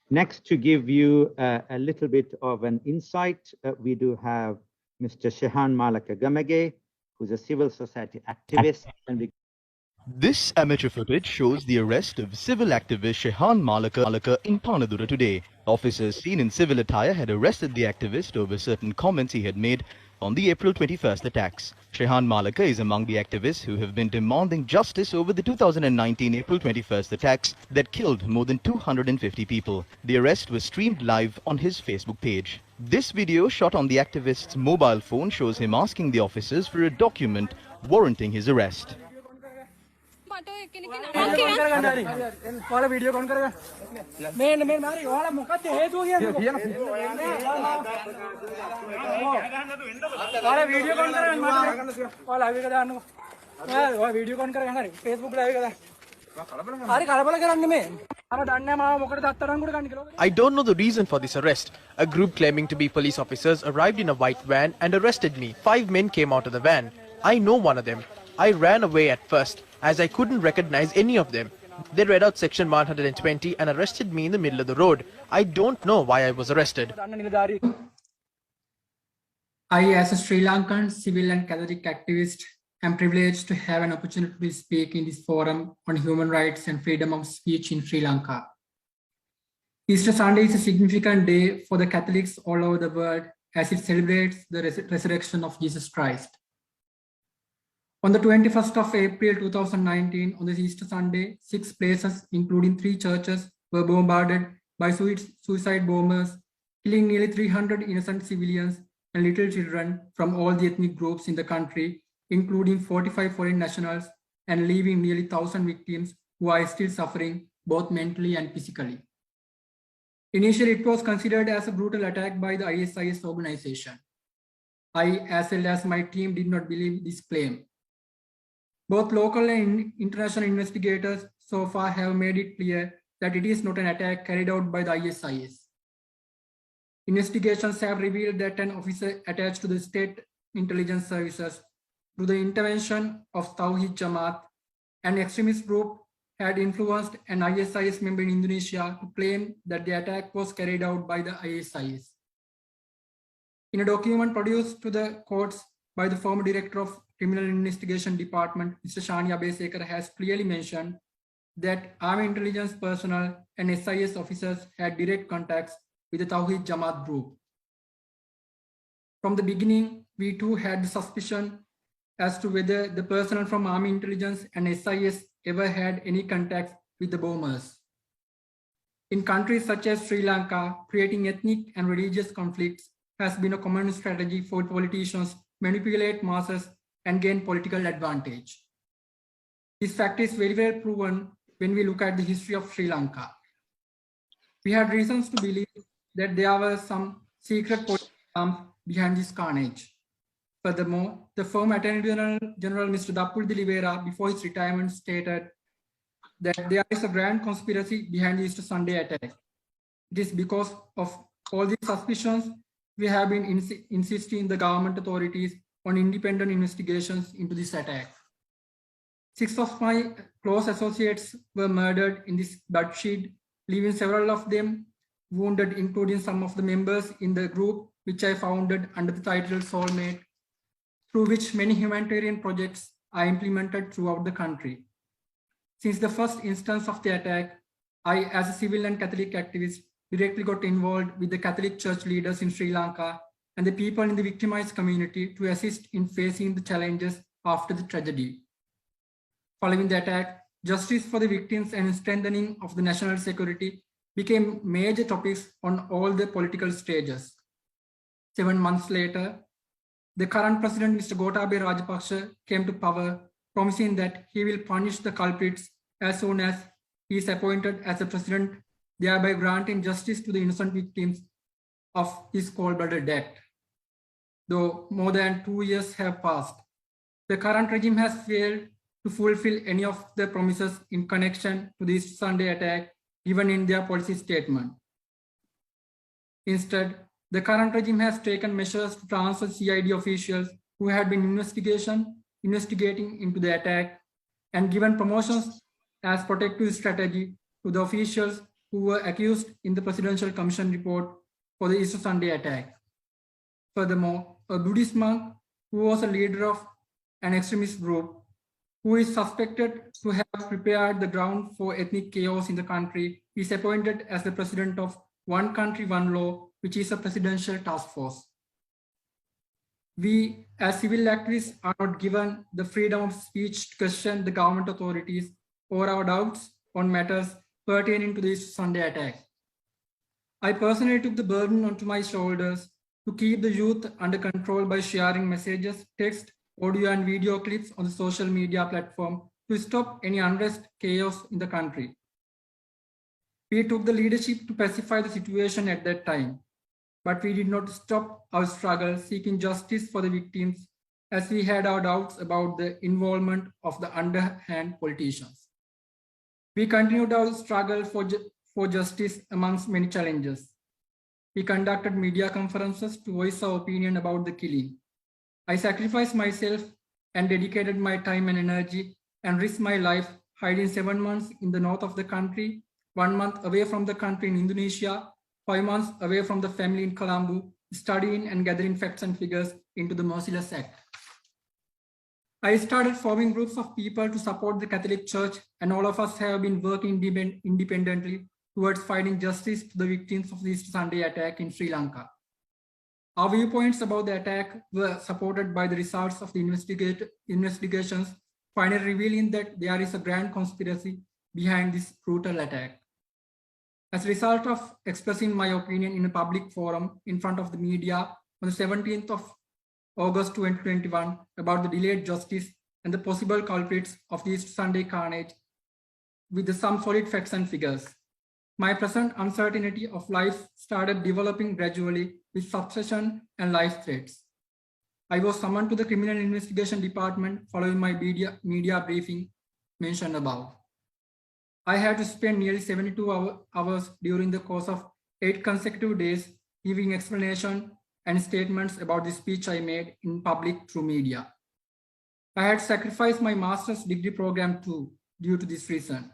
Next, to give you a little bit of an insight, we do have Mr. Shehan Malaka, who's a civil society activist. And This amateur footage shows the arrest of civil activist Shehan Malaka in Panadura today. Officers seen in civil attire had arrested the activist over certain comments he had made on the April 21st attacks. Shehan Malaka is among the activists who have been demanding justice over the 2019 April 21st attacks that killed more than 250 people. The arrest was streamed live on his Facebook page. This video shot on the activist's mobile phone shows him asking the officers for a document warranting his arrest. Video कौन करेगा main main मारी वाला मुकद्दे है तू ये वाला video कौन करेगा वाला अभी कदा वाला वीडियो कौन करेगा ना फेसबुक लाइव कदा अरे कलबल करන්නේ මේ අර දන්නේ මාව මොකටද අත්තරන් කොට ගන්න කියලා I don't know the reason for this arrest. A group claiming to be police officers arrived in a white van and arrested me. 5 men came out of the van. I know one of them. I ran away at first, as I couldn't recognize any of them. They read out section 120 and arrested me in the middle of the road. I don't know why I was arrested. I, as a Sri Lankan civil and Catholic activist, am privileged to have an opportunity to speak in this forum on human rights and freedom of speech in Sri Lanka. Easter Sunday is a significant day for the Catholics all over the world as it celebrates the resurrection of Jesus Christ. On the 21st of April 2019, on this Easter Sunday, 6 places, including 3 churches, were bombarded by suicide bombers, killing nearly 300 innocent civilians and little children from all the ethnic groups in the country, including 45 foreign nationals, and leaving nearly 1,000 victims who are still suffering both mentally and physically. Initially, it was considered as a brutal attack by the ISIS organization. I, as well as my team, did not believe this claim. Both local and international investigators so far have made it clear that it is not an attack carried out by the ISIS. Investigations have revealed that an officer attached to the state intelligence services, through the intervention of Tauhid Jamaat, an extremist group, had influenced an ISIS member in Indonesia to claim that the attack was carried out by the ISIS. In a document produced to the courts by the former director of Criminal Investigation Department, Mr. Shani Abesekar, has clearly mentioned that Army intelligence personnel and SIS officers had direct contacts with the Tauhid Jamaat group. From the beginning, we too had the suspicion as to whether the personnel from Army intelligence and SIS ever had any contacts with the bombers. In countries such as Sri Lanka, creating ethnic and religious conflicts has been a common strategy for politicians to manipulate masses and gain political advantage. This fact is very well proven when we look at the history of Sri Lanka. We had reasons to believe that there were some secret political arms behind this carnage. Furthermore, the former Attorney General Mr. Dappul Dilivera, before his retirement, stated that there is a grand conspiracy behind the Easter Sunday attack. It is because of all these suspicions we have been insisting the government authorities on independent investigations into this attack. 6 of my close associates were murdered in this bloodshed, leaving several of them wounded, including some of the members in the group which I founded under the title Soulmate, through which many humanitarian projects are implemented throughout the country. Since the first instance of the attack, I, as a civil and Catholic activist, directly got involved with the Catholic Church leaders in Sri Lanka and the people in the victimized community to assist in facing the challenges after the tragedy. Following the attack, justice for the victims and strengthening of the national security became major topics on all the political stages. 7 months later, the current president, Mr. Gotabaya Rajapaksa, came to power, promising that he will punish the culprits as soon as he is appointed as a president, thereby granting justice to the innocent victims of his cold-blooded death. Though more than 2 years have passed, the current regime has failed to fulfill any of the promises in connection to this Sunday attack given in their policy statement. Instead, the current regime has taken measures to transfer CID officials who had been investigating into the attack and given promotions as protective strategy to the officials who were accused in the Presidential Commission report for the Easter Sunday attack. Furthermore, a Buddhist monk who was a leader of an extremist group who is suspected to have prepared the ground for ethnic chaos in the country is appointed as the president of One Country, One Law, which is a presidential task force. We, as civil activists, are not given the freedom of speech to question the government authorities or our doubts on matters pertaining to this Sunday attack. I personally took the burden onto my shoulders to keep the youth under control by sharing messages, text, audio and video clips on the social media platform to stop any unrest, chaos in the country. We took the leadership to pacify the situation at that time, but we did not stop our struggle seeking justice for the victims as we had our doubts about the involvement of the underhand politicians. We continued our struggle for justice amongst many challenges. We conducted media conferences to voice our opinion about the killing. I sacrificed myself and dedicated my time and energy and risked my life hiding 7 months in the north of the country, 1 month away from the country in Indonesia, 5 months away from the family in Colombo, studying and gathering facts and figures into the Merciless Act. I started forming groups of people to support the Catholic Church, and all of us have been working independently towards finding justice to the victims of the Easter Sunday attack in Sri Lanka. Our viewpoints about the attack were supported by the results of the investigations, finally revealing that there is a grand conspiracy behind this brutal attack. As a result of expressing my opinion in a public forum in front of the media on the 17th of August 2021 about the delayed justice and the possible culprits of the Easter Sunday carnage with some solid facts and figures, my present uncertainty of life started developing gradually with suspicion and life threats. I was summoned to the Criminal Investigation Department following my media briefing mentioned above. I had to spend nearly 72 hours during the course of 8 consecutive days giving explanation and statements about the speech I made in public through media. I had sacrificed my master's degree program too due to this reason.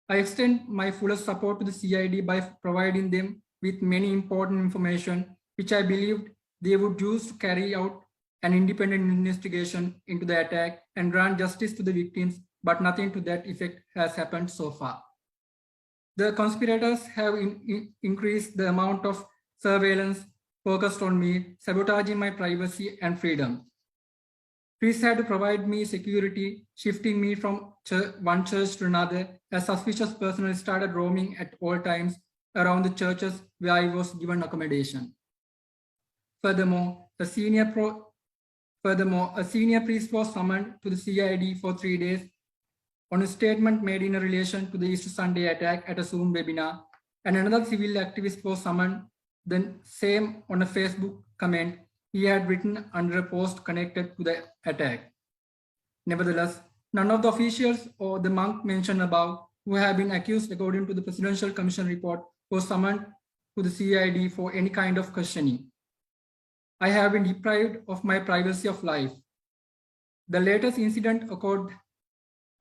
I extend my fullest support to the CID by providing them with many important information which I believed they would use to carry out an independent investigation into the attack and grant justice to the victims, but nothing to that effect has happened so far. The conspirators have increased the amount of surveillance focused on me, sabotaging my privacy and freedom. Priests had to provide me security, shifting me from one church to another, as suspicious personnel started roaming at all times around the churches where I was given accommodation. Furthermore, a senior priest was summoned to the CID for 3 days on a statement made in relation to the Easter Sunday attack at a Zoom webinar, and another civil activist was summoned, then same on a Facebook comment he had written under a post connected to the attack. Nevertheless, none of the officials or the monk mentioned above who have been accused according to the Presidential Commission report was summoned to the CID for any kind of questioning. I have been deprived of my privacy of life. The latest incident occurred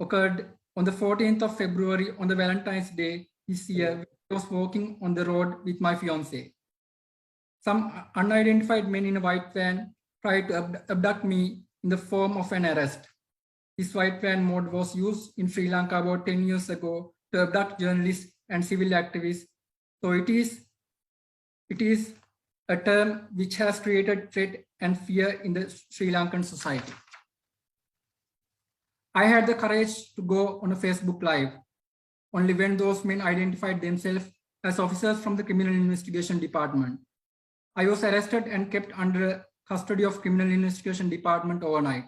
on the 14th of February on the Valentine's Day this year. I was walking on the road with my fiancée. Some unidentified men in a white van tried to abduct me in the form of an arrest. This white van mode was used in Sri Lanka about 10 years ago to abduct journalists and civil activists. So it is a term which has created threat and fear in the Sri Lankan society. I had the courage to go on a Facebook Live only when those men identified themselves as officers from the Criminal Investigation Department. I was arrested and kept under custody of Criminal Investigation Department overnight.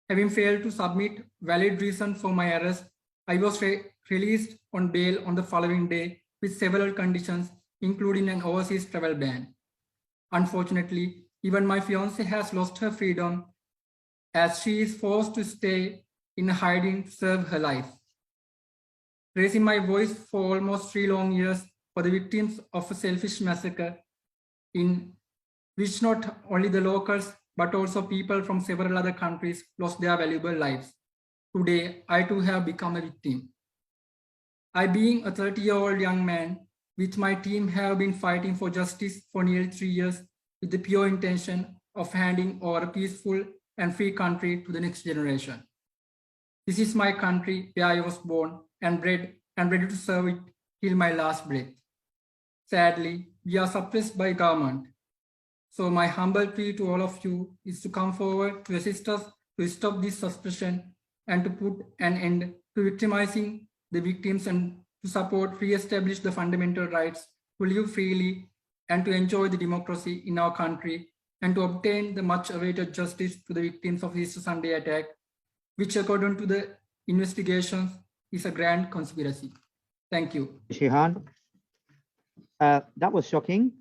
Having failed to submit valid reason for my arrest, I was released on bail on the following day with several conditions, including an overseas travel ban. Unfortunately, even my fiancée has lost her freedom as she is forced to stay in hiding to serve her life. Raising my voice for almost 3 long years for the victims of a selfish massacre in which not only the locals but also people from several other countries lost their valuable lives. Today, I too have become a victim. I, being a 30-year-old young man, with my team have been fighting for justice for nearly 3 years with the pure intention of handing over a peaceful and free country to the next generation. This is my country where I was born and bred and ready to serve it till my last breath. Sadly, we are suppressed by government. So my humble plea to all of you is to come forward to assist us to stop this suppression and to put an end to victimizing the victims and to support re-establish the fundamental rights to live freely and to enjoy the democracy in our country and to obtain the much awaited justice to the victims of Easter Sunday attack, which according to the investigations is a grand conspiracy. Thank you. Shehan, that was shocking.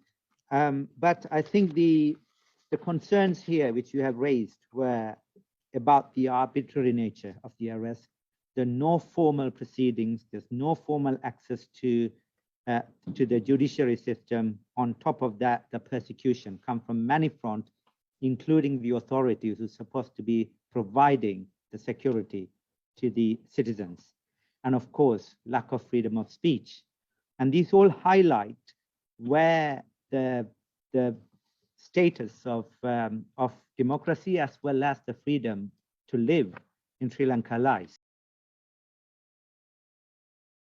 But I think the concerns here which you have raised were about the arbitrary nature of the arrest. There are no formal proceedings. There's no formal access to the judiciary system. On top of that, the persecution come from many fronts, including the authorities who are supposed to be providing the security to the citizens. And of course, lack of freedom of speech. And these all highlight where the status of democracy as well as the freedom to live in Sri Lanka lies.